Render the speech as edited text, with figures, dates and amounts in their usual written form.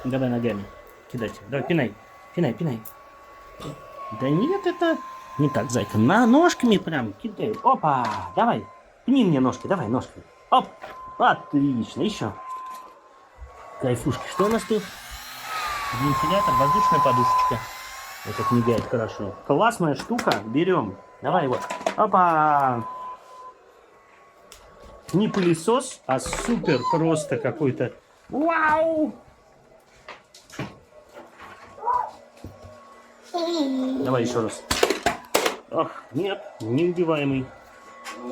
Давай ногами. Кидайте. Давай, пинай. Пинай, пинай. Да нет, это не так, зайка. На ножками прям кидай. Опа, давай. Пни мне ножки, давай, ножки. Оп, отлично, еще. Кайфушки. Что у нас тут? Вентилятор, воздушная подушечка. Это мигает хорошо. Классная штука. Берем. Давай его. Опа. Не пылесос, а супер просто какой-то. Вау! Давай еще раз. Ах, нет, неубиваемый.